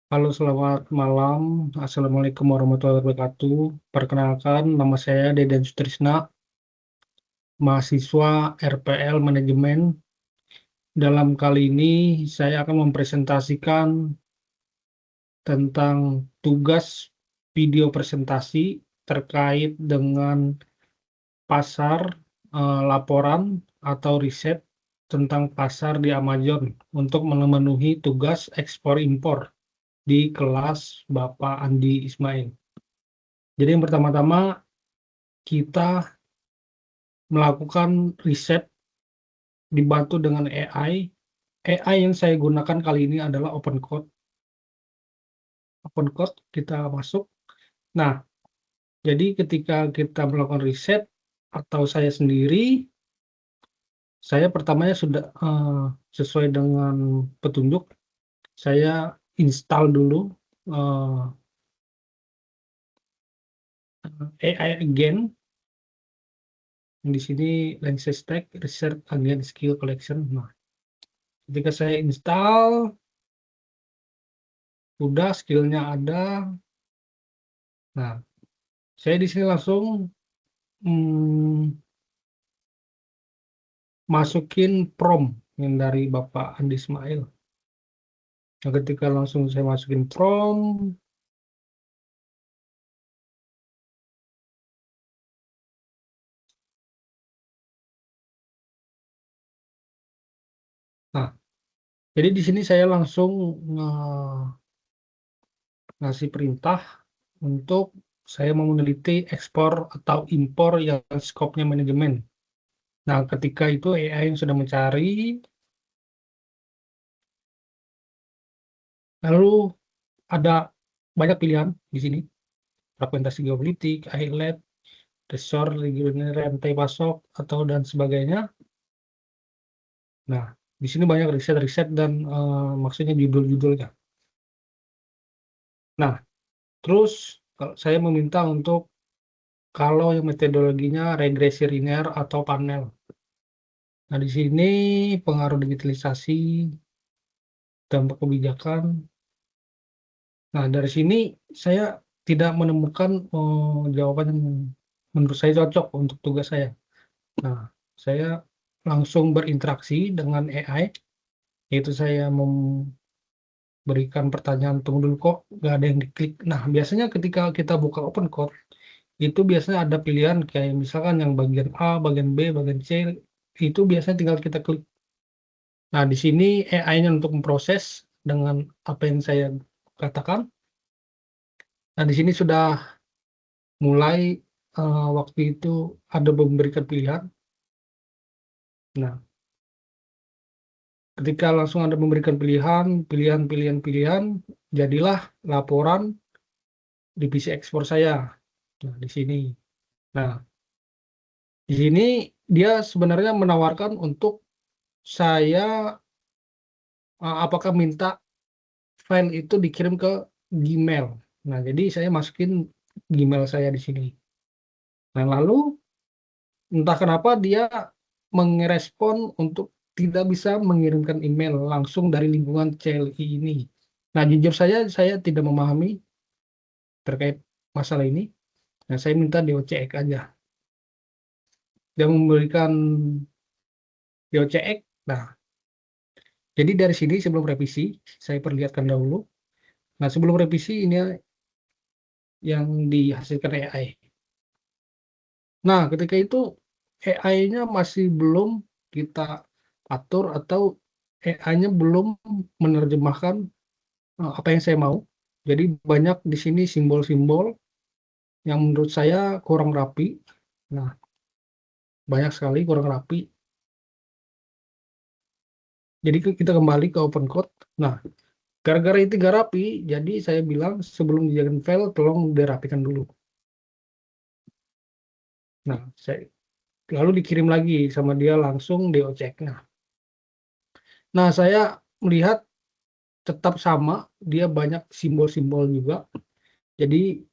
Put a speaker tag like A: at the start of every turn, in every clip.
A: Halo, selamat malam. Assalamualaikum warahmatullahi wabarakatuh. Perkenalkan, nama saya Deden Sutrisna, mahasiswa RPL Manajemen. Dalam kali ini, saya akan mempresentasikan tentang tugas video presentasi terkait dengan pasar, laporan atau riset tentang pasar di Amazon untuk memenuhi tugas ekspor-impor di kelas Bapak Andi Ismail. Jadi yang pertama-tama kita melakukan riset dibantu dengan AI. AI yang saya gunakan kali ini adalah OpenCode. OpenCode kita masuk. Nah, jadi ketika kita melakukan riset atau saya sendiri, saya pertamanya sudah sesuai dengan petunjuk, saya install dulu AI Agent. Di sini Landscape Stack Research Agent Skill Collection. Nah, ketika saya install, udah skillnya ada. Nah, saya di sini langsung masukin prompt yang dari Bapak Andi Ismail. Nah, ketika langsung saya masukin prompt, nah, jadi di sini saya langsung ngasih perintah untuk saya mau meneliti ekspor atau impor yang skopnya manajemen. Nah, ketika itu AI yang sudah mencari, lalu ada banyak pilihan di sini, fragmentasi geopolitik, highlight, resort, regional, rantai pasok, atau dan sebagainya. Nah, di sini banyak riset-riset dan maksudnya judul-judulnya. Nah, terus kalau saya meminta untuk kalau yang metodologinya regresi linear atau panel. Nah, di sini pengaruh digitalisasi, dampak kebijakan. Nah, dari sini saya tidak menemukan jawaban yang menurut saya cocok untuk tugas saya. Nah, saya langsung berinteraksi dengan AI, yaitu saya memberikan pertanyaan, tunggu dulu kok nggak ada yang diklik. Nah, biasanya ketika kita buka open code, itu biasanya ada pilihan kayak misalkan yang bagian A, bagian B, bagian C, itu biasanya tinggal kita klik. Nah, di sini AI-nya untuk memproses dengan apa yang saya katakan. Nah, di sini sudah mulai waktu itu ada memberikan pilihan. Nah, ketika langsung ada memberikan pilihan, jadilah laporan divisi ekspor saya. Nah, di sini. Nah, di sini dia sebenarnya menawarkan untuk saya apakah minta file itu dikirim ke Gmail. Nah, jadi saya masukin Gmail saya di sini. Nah, lalu entah kenapa dia merespon untuk tidak bisa mengirimkan email langsung dari lingkungan CLI ini. Nah, jujur saya tidak memahami terkait masalah ini. Nah, saya minta DOCX aja. Dia memberikan DOCX. Nah, jadi dari sini sebelum revisi, saya perlihatkan dahulu. Nah, sebelum revisi ini yang dihasilkan AI. Nah, ketika itu AI-nya masih belum kita atur atau AI-nya belum menerjemahkan apa yang saya mau. Jadi banyak di sini simbol-simbol yang menurut saya kurang rapi. Nah, banyak sekali kurang rapi. Jadi kita kembali ke open code. Nah, gara-gara itu nggak rapi, jadi saya bilang sebelum dijadikan file, tolong dirapikan dulu. Nah, lalu dikirim lagi sama dia langsung DOCX. Nah, saya melihat tetap sama, dia banyak simbol-simbol juga. Jadi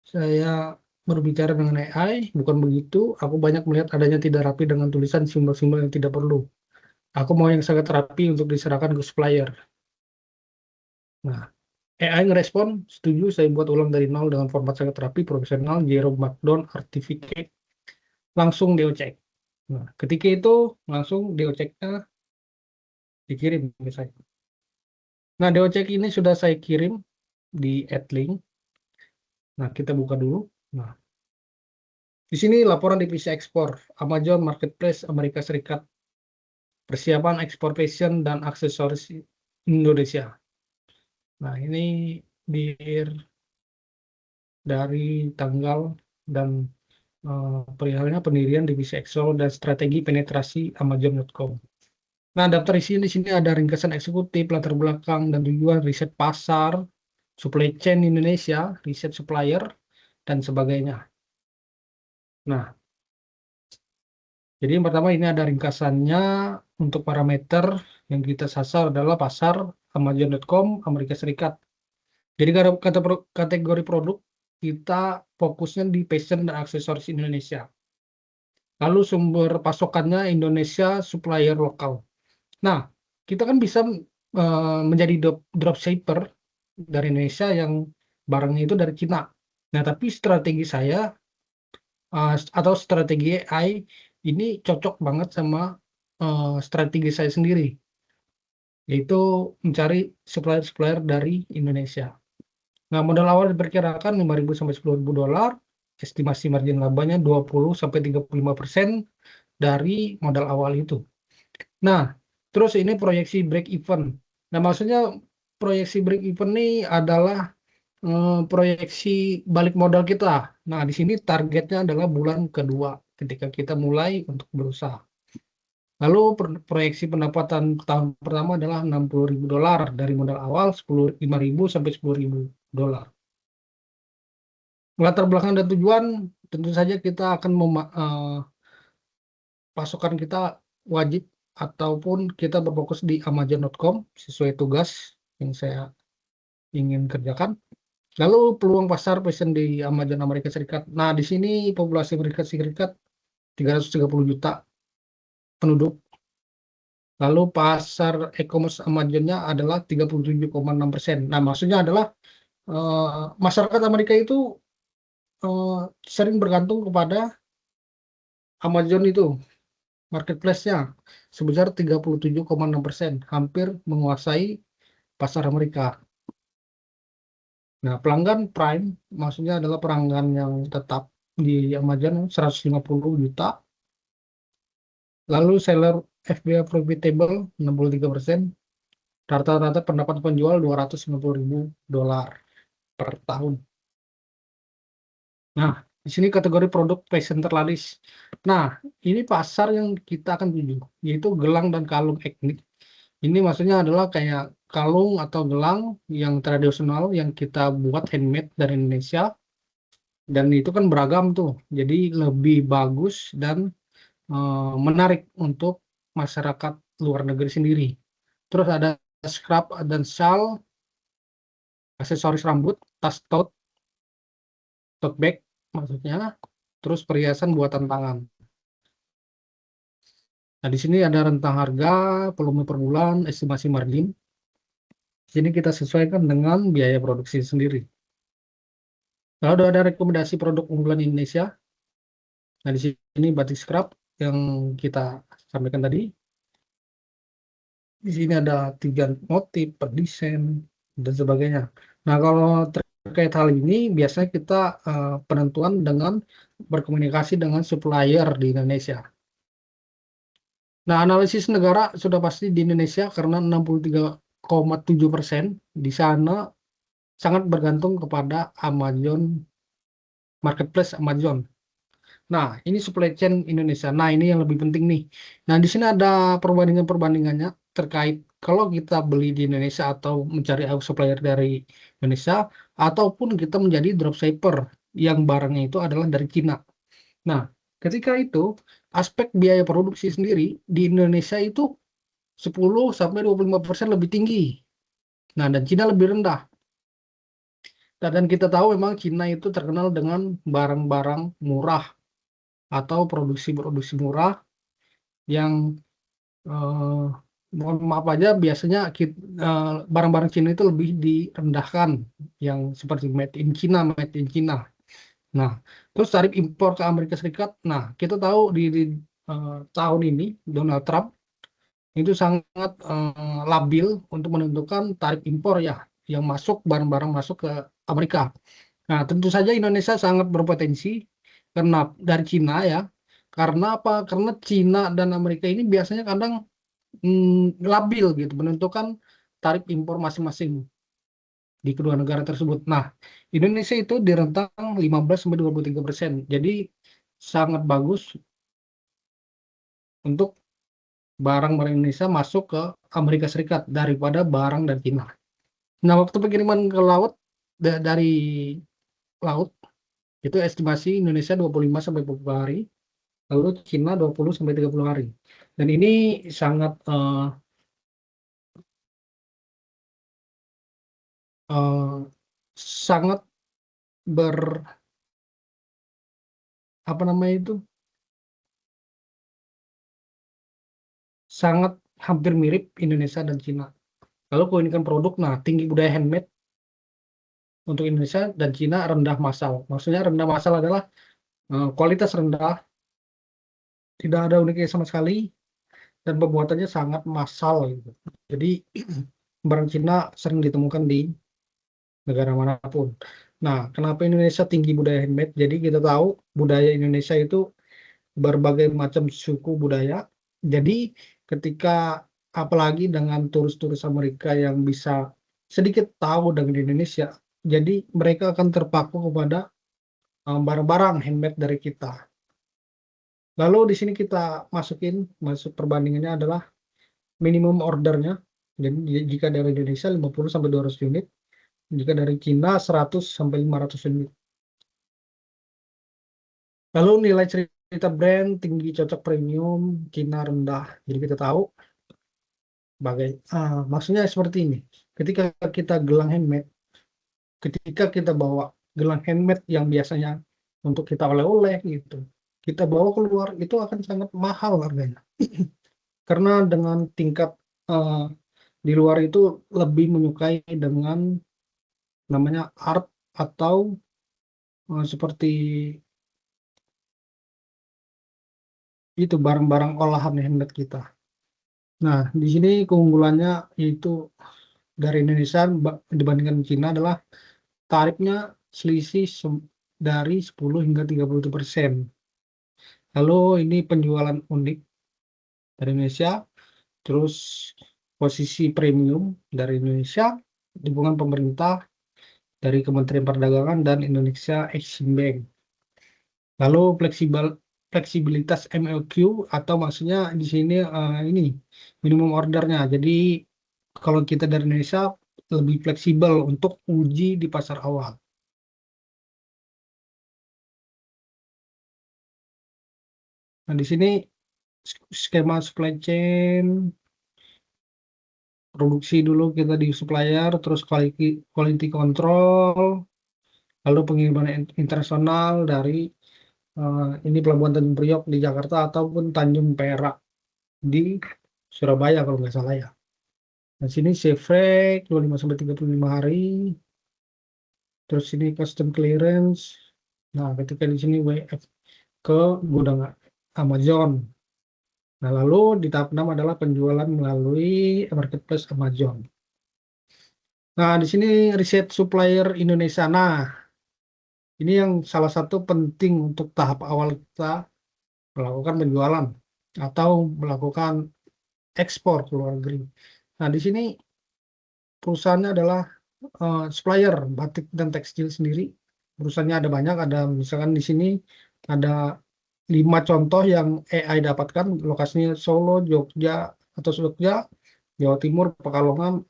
A: saya berbicara dengan AI, bukan begitu. Aku banyak melihat adanya tidak rapi dengan tulisan simbol-simbol yang tidak perlu. Aku mau yang sangat rapi untuk diserahkan ke supplier. Nah, AI ngerespon, setuju, saya buat ulang dari nol dengan format sangat rapi, profesional, zero markdown, artificate, langsung DO-check. Nah, ketika itu langsung DO-check-nya dikirim misalnya. Nah, DO-check ini sudah saya kirim di AdLink. Nah, kita buka dulu. Nah, di sini laporan divisi ekspor Amazon Marketplace Amerika Serikat, persiapan ekspor fashion dan aksesoris Indonesia. Nah, ini dari tanggal dan perihalnya pendirian divisi ekspor dan strategi penetrasi Amazon.com. Nah, daftar isi di sini ada ringkasan eksekutif, latar belakang dan tujuan, riset pasar, supply chain Indonesia, riset supplier, dan sebagainya. Nah, jadi yang pertama ini ada ringkasannya untuk parameter yang kita sasar adalah pasar Amazon.com Amerika Serikat. Jadi kategori produk kita fokusnya di fashion dan aksesoris Indonesia. Lalu sumber pasokannya Indonesia, supplier lokal. Nah, kita kan bisa menjadi dropshipper dari Indonesia yang barangnya itu dari Cina. Nah, tapi strategi saya atau strategi AI ini cocok banget sama strategi saya sendiri, yaitu mencari supplier-supplier dari Indonesia. Nah, modal awal diperkirakan 5.000 sampai 10.000 dolar, estimasi margin labanya 20 sampai 35% dari modal awal itu. Nah, terus ini proyeksi break even. Nah, maksudnya proyeksi break even ini adalah proyeksi balik modal kita. Nah, di sini targetnya adalah bulan kedua ketika kita mulai untuk berusaha. Lalu proyeksi pendapatan tahun pertama adalah 60.000 dolar dari modal awal 5.000 sampai 10.000 dolar. Latar belakang dan tujuan tentu saja kita akan pasokan kita wajib ataupun kita berfokus di Amazon.com sesuai tugas yang saya ingin kerjakan. Lalu peluang pasar fashion di Amazon Amerika Serikat. Nah, di sini populasi Amerika Serikat 330 juta penduduk. Lalu pasar e-commerce Amazonnya adalah 37,6%. Nah, maksudnya adalah masyarakat Amerika itu sering bergantung kepada Amazon itu, marketplace-nya, sebesar 37,6%, hampir menguasai pasar Amerika. Nah, pelanggan Prime maksudnya adalah pelanggan yang tetap di Amazon 150 juta. Lalu seller FBA profitable 63%. Rata-rata pendapatan penjual 250.000 dolar per tahun. Nah, di sini kategori produk fashion terlaris. Nah, ini pasar yang kita akan tuju, yaitu gelang dan kalung etnik. Ini maksudnya adalah kayak kalung atau gelang yang tradisional yang kita buat handmade dari Indonesia. Dan itu kan beragam tuh, jadi lebih bagus dan menarik untuk masyarakat luar negeri sendiri. Terus ada scrap dan shawl, aksesoris rambut, tas tote bag maksudnya, terus perhiasan buatan tangan. Nah, di sini ada rentang harga, volume per bulan, estimasi margin. Di sini kita sesuaikan dengan biaya produksi sendiri. Lalu ada rekomendasi produk unggulan Indonesia. Nah, di sini batik scrap yang kita sampaikan tadi. Di sini ada 3 motif per desain dan sebagainya. Nah, kalau terkait hal ini biasanya kita penentuan dengan berkomunikasi dengan supplier di Indonesia. Nah, analisis negara sudah pasti di Indonesia karena 63,7% di sana sangat bergantung kepada Amazon Marketplace Amazon. Nah, ini supply chain Indonesia. Nah, ini yang lebih penting nih. Nah, di sini ada perbandingan-perbandingannya terkait kalau kita beli di Indonesia atau mencari supplier dari Indonesia, ataupun kita menjadi dropshipper yang barangnya itu adalah dari Cina. Nah, ketika itu aspek biaya produksi sendiri di Indonesia itu 10-25% lebih tinggi. Nah, dan Cina lebih rendah. Dan kita tahu memang Cina itu terkenal dengan barang-barang murah atau produksi-produksi murah yang mohon maaf aja, biasanya barang-barang Cina itu lebih direndahkan, yang seperti made in China, made in China. Nah, terus tarif impor ke Amerika Serikat. Nah, kita tahu di tahun ini Donald Trump itu sangat labil untuk menentukan tarif impor ya, yang masuk, barang-barang masuk ke Amerika. Nah, tentu saja Indonesia sangat berpotensi karena dari Cina ya. Karena apa? Karena Cina dan Amerika ini biasanya kadang labil gitu menentukan tarif impor masing-masing di kedua negara tersebut. Nah, Indonesia itu di rentang 15-23%. Jadi sangat bagus untuk barang-barang Indonesia masuk ke Amerika Serikat daripada barang dari Cina. Nah, waktu pengiriman ke laut dari laut itu estimasi Indonesia 25-40 hari, lalu Cina 20-30 hari. Dan ini sangat eh, sangat ber apa namanya itu, sangat hampir mirip Indonesia dan Cina. Lalu keunikan produk, nah tinggi budaya handmade untuk Indonesia dan Cina, rendah massal. Maksudnya rendah massal adalah kualitas rendah, tidak ada uniknya sama sekali, dan pembuatannya sangat massal gitu. Jadi barang Cina sering ditemukan di negara manapun. Nah, kenapa Indonesia tinggi budaya handmade? Jadi kita tahu budaya Indonesia itu berbagai macam suku budaya. Jadi ketika apalagi dengan turis-turis Amerika yang bisa sedikit tahu dengan Indonesia, jadi mereka akan terpaku kepada barang-barang handmade dari kita. Lalu di sini kita masuk perbandingannya adalah minimum ordernya. Jadi jika dari Indonesia 50-200 unit, jika dari Cina 100-500 unit. Lalu nilai cerita brand tinggi, cocok, premium, Cina rendah. Jadi kita tahu maksudnya seperti ini. Ketika kita gelang handmade, ketika kita bawa gelang handmade yang biasanya untuk kita oleh-oleh gitu, kita bawa keluar itu akan sangat mahal harganya. Karena dengan tingkat eh, di luar itu lebih menyukai dengan namanya art atau seperti itu barang-barang olahan handmade kita. Nah, di sini keunggulannya yaitu dari Indonesia dibandingkan Cina adalah tarifnya selisih dari 10-30%. Lalu ini penjualan unik dari Indonesia, terus posisi premium dari Indonesia, dukungan pemerintah dari Kementerian Perdagangan dan Indonesia Exim Bank. Lalu fleksibilitas MLQ, atau maksudnya di sini ini minimum ordernya. Jadi kalau kita dari Indonesia lebih fleksibel untuk uji di pasar awal. Nah, di sini skema supply chain, produksi dulu kita di supplier, terus quality control, lalu pengiriman internasional dari ini Pelabuhan Tanjung Priok di Jakarta ataupun Tanjung Perak di Surabaya kalau nggak salah ya. Nah, sini safe rate 25-35 hari, terus ini custom clearance. Nah, ketika di sini WF ke gudang Amazon. Nah, lalu di tahap 6 adalah penjualan melalui marketplace Amazon. Nah, di sini riset supplier Indonesia. Nah, ini yang salah satu penting untuk tahap awal kita melakukan penjualan atau melakukan ekspor ke luar negeri. Nah, di sini perusahaannya adalah supplier batik dan tekstil sendiri. Perusahaannya ada banyak, ada misalkan di sini ada 5 contoh yang AI dapatkan, lokasinya Solo, Jogja, atau Jogja, Jawa Timur, Pekalongan,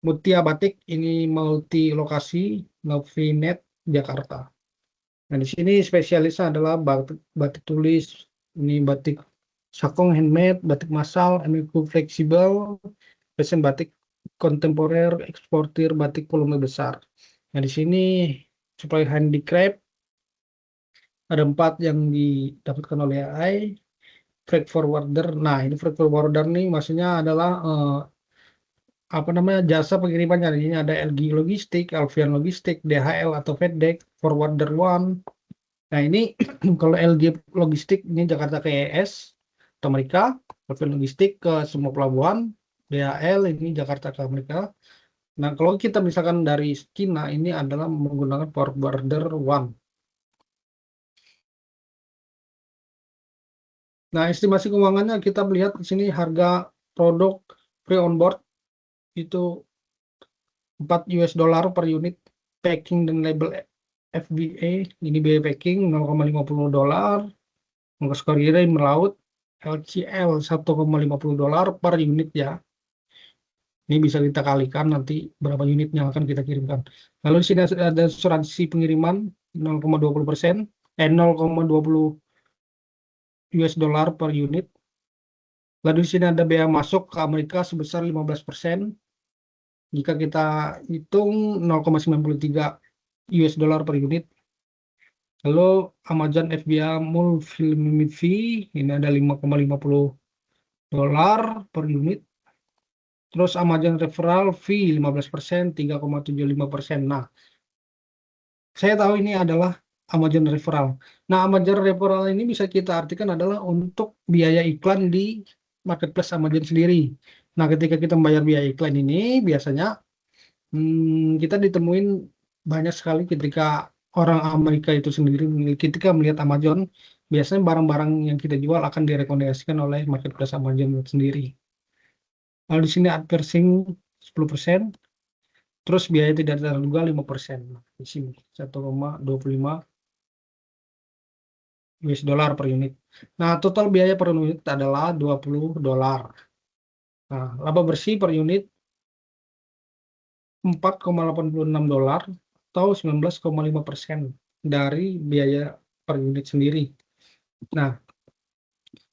A: Mutia Batik, ini multi lokasi, Novinet, Jakarta. Nah, di sini spesialisnya adalah batik tulis, ini batik sakong handmade, batik massal, MQ fleksibel, fashion batik kontemporer, eksportir batik volume besar. Nah, di sini supply handicraft ada 4 yang didapatkan oleh AI. freight forwarder. Nah, ini freight forwarder nih maksudnya adalah apa namanya, jasa pengirimannya. Ini ada LG Logistik, Alfian Logistik, DHL atau FedEx, Forwarder One. Nah, ini kalau LG Logistik ini Jakarta ke ES atau Amerika, Alfian Logistik ke semua pelabuhan, DHL ini Jakarta ke Amerika. Nah, kalau kita misalkan dari China ini adalah menggunakan Forwarder One. Nah, estimasi keuangannya kita melihat di sini harga produk free on board itu 4 US dollar per unit, packing dan label FBA, ini biaya packing 0,50 dolar, ongkos kirim melaut LCL 1,50 dolar per unit ya. Ini bisa kita kalikan nanti berapa unit yang akan kita kirimkan. Lalu di sini ada asuransi pengiriman 0,20%, 0,20 US dollar per unit. Lalu di sini ada bea masuk ke Amerika sebesar 15%. Jika kita hitung 0,93 US dollar per unit. Lalu Amazon FBA Multi Fee ini ada 5,50 dolar per unit. Terus Amazon Referral Fee 15%, 3,75%. Nah, saya tahu ini adalah Amazon Referral. Nah, Amazon Referral ini bisa kita artikan adalah untuk biaya iklan di marketplace Amazon sendiri. Nah, ketika kita membayar biaya iklan ini, biasanya kita ditemuin banyak sekali ketika orang Amerika itu sendiri, ketika melihat Amazon, biasanya barang-barang yang kita jual akan direkomendasikan oleh marketplace Amazon sendiri. Lalu di sini advertising 10%, terus biaya tidak terduga 5%. Nah, di sini 1,25 US dollar per unit. Nah, total biaya per unit adalah 20 dolar. Nah, laba bersih per unit 4,86 dolar atau 19,5% dari biaya per unit sendiri. Nah,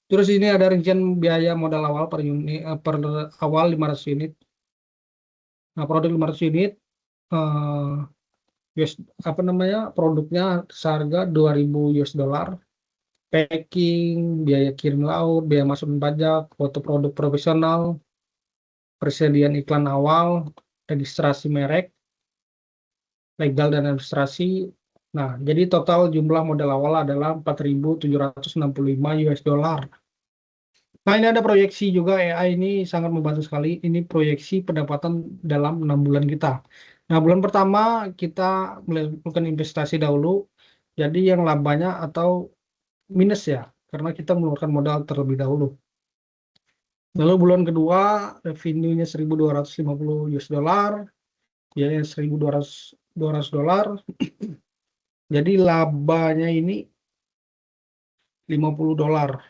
A: terus ini ada rincian biaya modal awal per unit per awal 500 unit. Nah, produk 500 unit US, apa namanya, produknya seharga 2.000 US dollar. Packing, biaya kirim laut, biaya masuk dan pajak, foto produk profesional, persediaan iklan awal, registrasi merek, legal dan administrasi. Nah, jadi total jumlah modal awal adalah 4.765 US dollar. Nah, ini ada proyeksi juga, AI ini sangat membantu sekali. Ini proyeksi pendapatan dalam 6 bulan kita. Nah, bulan pertama kita melakukan investasi dahulu, jadi yang labanya atau minus ya, karena kita mengeluarkan modal terlebih dahulu. Lalu bulan kedua revenue-nya 1.250 US dollar, biaya 1.200 dolar. Jadi labanya ini 50 dolar.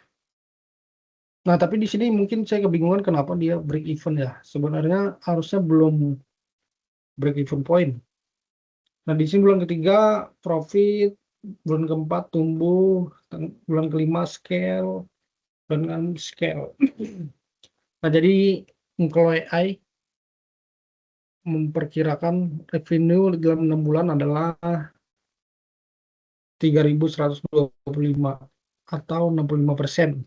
A: Nah, tapi di sini mungkin saya kebingungan kenapa dia break even ya. Sebenarnya harusnya belum break even point. Nah, di sini bulan ketiga profit, bulan keempat tumbuh, bulan kelima scale, bulan scale. Nah, jadi kalau AI memperkirakan revenue dalam 6 bulan adalah 3.125 atau 65%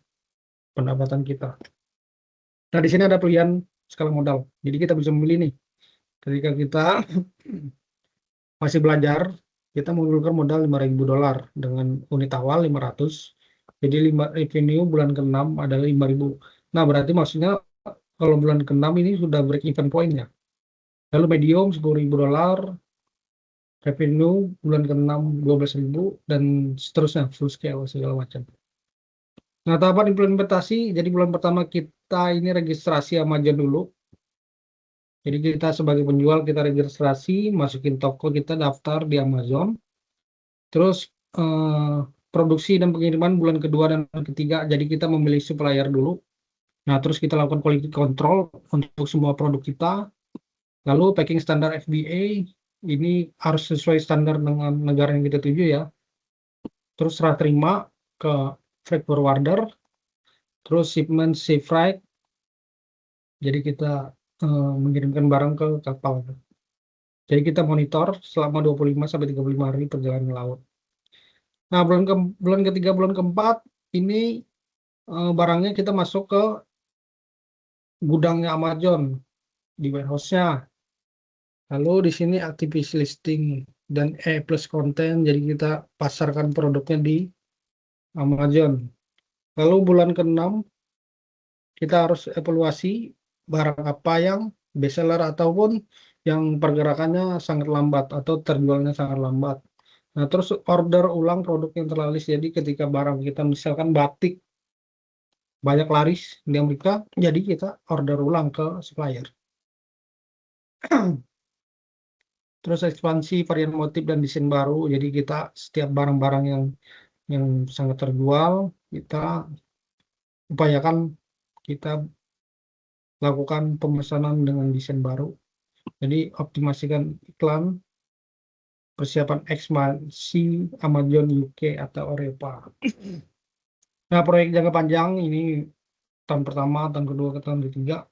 A: pendapatan kita. Nah, di sini ada pilihan skala modal. Jadi kita bisa memilih nih. Ketika kita masih belajar, kita mengeluarkan modal 5.000 dolar dengan unit awal 500. Jadi revenue bulan ke-6 adalah 5.000. Nah, berarti maksudnya kalau bulan ke-6 ini sudah break even point ya. Lalu medium 10.000 dolar, revenue bulan ke-6 12.000 dan seterusnya full scale segala macam. Nah, tahapan implementasi, jadi bulan pertama kita ini registrasi Amazon dulu. Jadi kita sebagai penjual kita registrasi, masukin toko kita daftar di Amazon. Terus produksi dan pengiriman bulan kedua dan ketiga, jadi kita memilih supplier dulu. Nah, terus kita lakukan quality control untuk semua produk kita. Lalu packing standar FBA, ini harus sesuai standar dengan negara yang kita tuju ya. Terus serah terima ke freight forwarder, terus shipment safe freight, jadi kita mengirimkan barang ke kapal. Jadi kita monitor selama 25-35 hari perjalanan laut. Nah, bulan ketiga, bulan keempat ini barangnya kita masuk ke gudangnya Amazon di warehouse-nya. Lalu di sini activity listing dan plus konten, jadi kita pasarkan produknya di Amazon. Lalu bulan ke-6 kita harus evaluasi barang apa yang bestseller ataupun yang pergerakannya sangat lambat atau terjualnya sangat lambat. Nah, terus order ulang produk yang terlaris. Jadi ketika barang kita misalkan batik banyak laris di Amerika, jadi kita order ulang ke supplier. Terus ekspansi varian motif dan desain baru. Jadi kita setiap barang-barang yang sangat terjual, kita upayakan kita lakukan pemesanan dengan desain baru. Jadi optimasikan iklan, persiapan ekspansi Amazon UK atau Eropa. Nah, proyek jangka panjang ini tahun pertama, tahun kedua, ke tahun ketiga.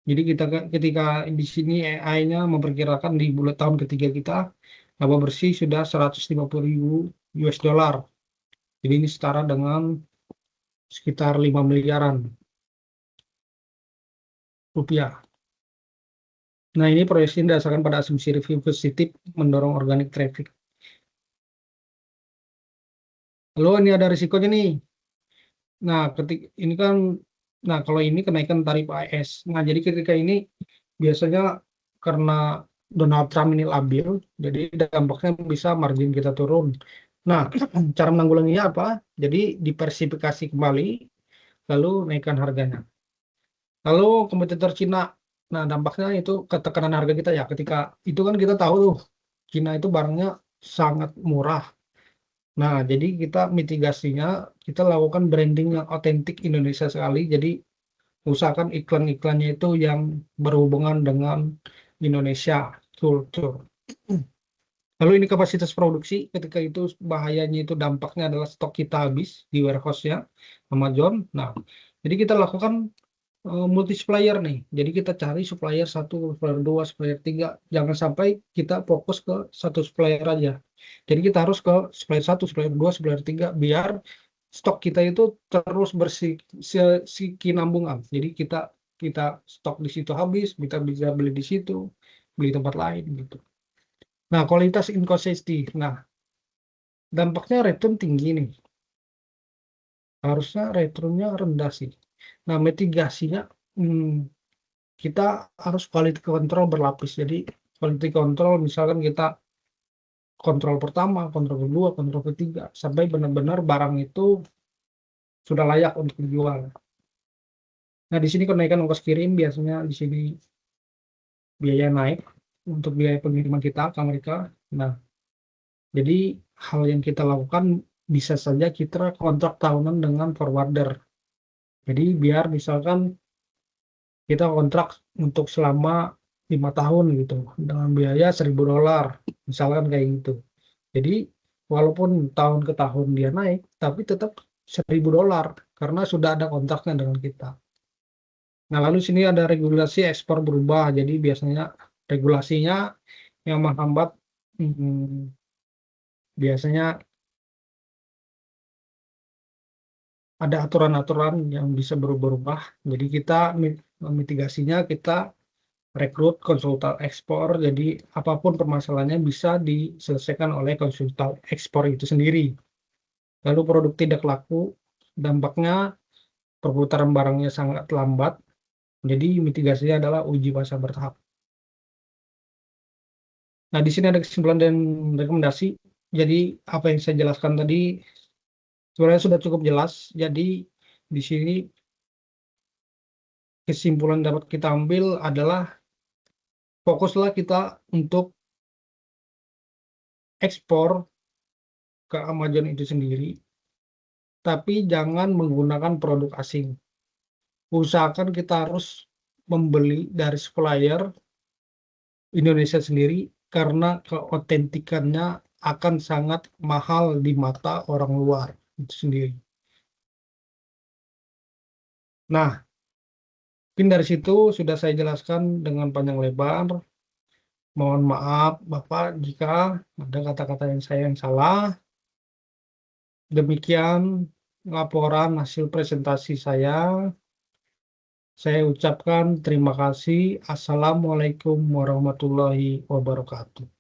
A: Jadi kita ketika di sini AI-nya memperkirakan di bulan tahun ketiga kita laba bersih sudah 150.000 US dollar. Jadi ini setara dengan sekitar 5 miliaran rupiah. Nah, ini proyeksi didasarkan pada asumsi review positif mendorong organic traffic. Lalu ini ada risikonya nih. Nah, ini kan, nah kalau ini kenaikan tarif AS. Nah, jadi ketika ini biasanya karena Donald Trump ini labil, jadi dampaknya bisa margin kita turun. Nah, cara menanggulanginya apa? Jadi diversifikasi kembali, lalu naikkan harganya. Lalu kompetitor Cina, nah dampaknya itu ketekanan harga kita ya. Ketika itu kan kita tahu tuh, Cina itu barangnya sangat murah. Nah, jadi kita mitigasinya, kita lakukan branding yang otentik Indonesia sekali. Jadi usahakan iklan-iklannya itu yang berhubungan dengan Indonesia culture. Lalu ini kapasitas produksi, ketika itu bahayanya itu dampaknya adalah stok kita habis di warehouse-nya Amazon. Nah, jadi kita lakukan multi supplier nih. Jadi kita cari supplier 1, supplier 2, supplier 3. Jangan sampai kita fokus ke satu supplier aja. Jadi kita harus ke supplier 1, supplier 2, supplier 3 biar stok kita itu terus bersinambungan. Jadi kita kita stok di situ habis, kita bisa beli di situ, beli tempat lain gitu. Nah, kualitas inconsistency. Nah, dampaknya return tinggi nih. Harusnya returnnya rendah sih. Nah, mitigasinya kita harus quality control berlapis. Jadi quality control misalkan kita kontrol pertama, kontrol kedua, kontrol ketiga sampai benar-benar barang itu sudah layak untuk dijual. Nah, di sini kenaikan ongkos kirim biasanya di sini biaya naik untuk biaya pengiriman kita ke Amerika. Nah, jadi hal yang kita lakukan bisa saja kita kontrak tahunan dengan forwarder. Jadi biar misalkan kita kontrak untuk selama 5 tahun gitu dengan biaya $1.000 misalkan kayak gitu. Jadi walaupun tahun ke tahun dia naik, tapi tetap $1.000 karena sudah ada kontraknya dengan kita. Nah, lalu sini ada regulasi ekspor berubah. Jadi biasanya regulasinya yang menghambat, biasanya ada aturan-aturan yang bisa berubah-ubah. Jadi kita mitigasinya kita rekrut konsultan ekspor. Jadi apapun permasalahannya bisa diselesaikan oleh konsultan ekspor itu sendiri. Lalu produk tidak laku, dampaknya perputaran barangnya sangat lambat. Jadi mitigasinya adalah uji pasar bertahap. Nah, di sini ada kesimpulan dan rekomendasi. Jadi apa yang saya jelaskan tadi sebenarnya sudah cukup jelas. Jadi di sini kesimpulan dapat kita ambil adalah fokuslah kita untuk ekspor ke Amazon itu sendiri, tapi jangan menggunakan produk asing. Usahakan kita harus membeli dari supplier Indonesia sendiri karena keotentikannya akan sangat mahal di mata orang luar itu sendiri. Nah, mungkin dari situ sudah saya jelaskan dengan panjang lebar. Mohon maaf Bapak jika ada kata-kata yang saya yang salah. Demikian laporan hasil presentasi saya. Saya ucapkan terima kasih. Assalamualaikum warahmatullahi wabarakatuh.